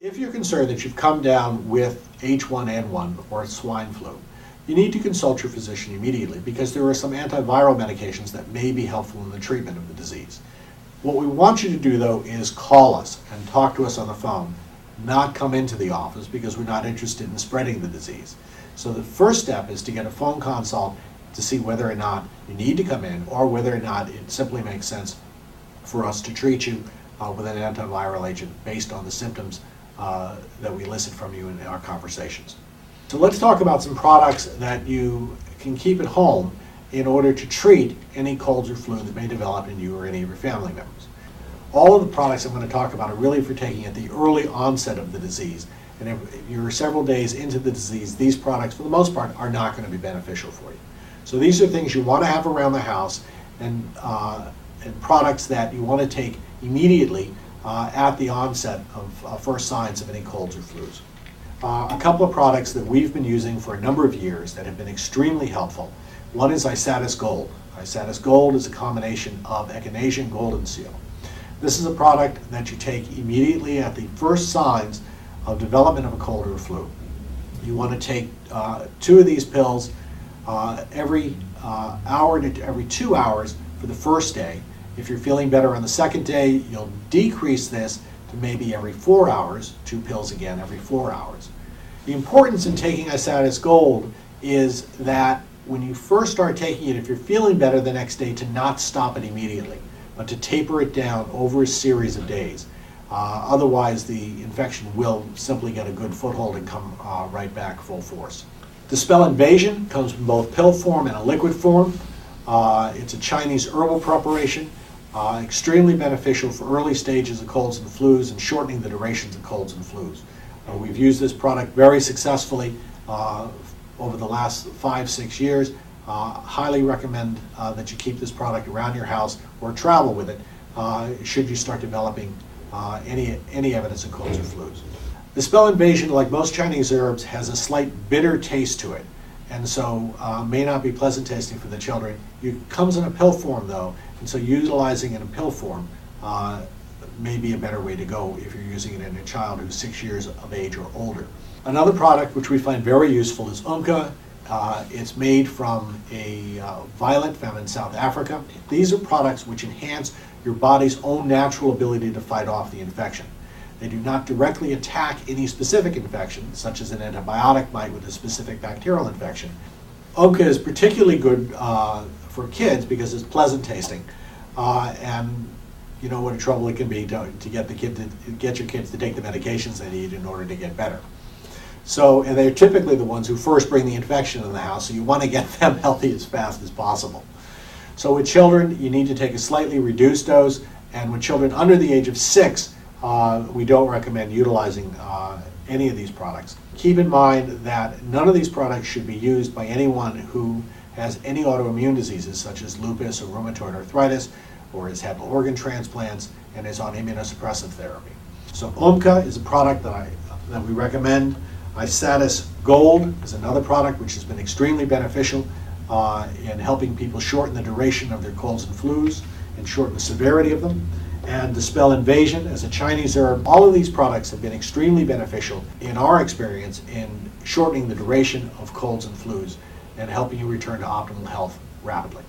If you're concerned that you've come down with H1N1 or swine flu, you need to consult your physician immediately because there are some antiviral medications that may be helpful in the treatment of the disease. What we want you to do, though, is call us and talk to us on the phone, not come into the office because we're not interested in spreading the disease. So the first step is to get a phone consult to see whether or not you need to come in or whether or not it simply makes sense for us to treat you with an antiviral agent based on the symptoms that we elicit from you in our conversations. So let's talk about some products that you can keep at home in order to treat any colds or flu that may develop in you or any of your family members. All of the products I'm going to talk about are really for taking at the early onset of the disease. And if you're several days into the disease, these products, for the most part, are not going to be beneficial for you. So these are things you want to have around the house and products that you want to take immediately at the onset of first signs of any colds or flus. A couple of products that we've been using for a number of years that have been extremely helpful. One is Isatis Gold. Isatis Gold is a combination of Echinacea and Goldenseal. This is a product that you take immediately at the first signs of development of a cold or a flu. You want to take 2 of these pills every hour to every 2 hours for the first day. If you're feeling better on the second day, you'll decrease this to maybe every 4 hours, 2 pills again every 4 hours. The importance in taking Isatis Gold is that when you first start taking it, if you're feeling better the next day, to not stop it immediately, but to taper it down over a series of days. Otherwise, the infection will simply get a good foothold and come right back full force. Dispel Invasion comes in both pill form and a liquid form. It's a Chinese herbal preparation, extremely beneficial for early stages of colds and flus and shortening the durations of colds and flus. We've used this product very successfully over the last 5-6 years. Highly recommend that you keep this product around your house or travel with it should you start developing any evidence of colds or flus. Dispel Invasion, like most Chinese herbs, has a slight bitter taste to it, and so may not be pleasant tasting for the children. It comes in a pill form, though, and so utilizing it in a pill form may be a better way to go if you're using it in a child who's 6 years of age or older. Another product which we find very useful is Umcka. It's made from a violet found in South Africa. These are products which enhance your body's own natural ability to fight off the infection. They do not directly attack any specific infection, such as an antibiotic might with a specific bacterial infection. Umcka is particularly good for kids because it's pleasant tasting, and you know what a trouble it can be to get your kids to take the medications they need in order to get better. So, and they're typically the ones who first bring the infection in the house, so you want to get them healthy as fast as possible. So with children, you need to take a slightly reduced dose, and with children under the age of 6, we don't recommend utilizing any of these products. Keep in mind that none of these products should be used by anyone who has any autoimmune diseases such as lupus or rheumatoid arthritis, or has had organ transplants and is on immunosuppressive therapy. So Umcka is a product that we recommend. Isatis Gold is another product which has been extremely beneficial in helping people shorten the duration of their colds and flus and shorten the severity of them. And Dispel Invasion as a Chinese herb. All of these products have been extremely beneficial in our experience in shortening the duration of colds and flus and helping you return to optimal health rapidly.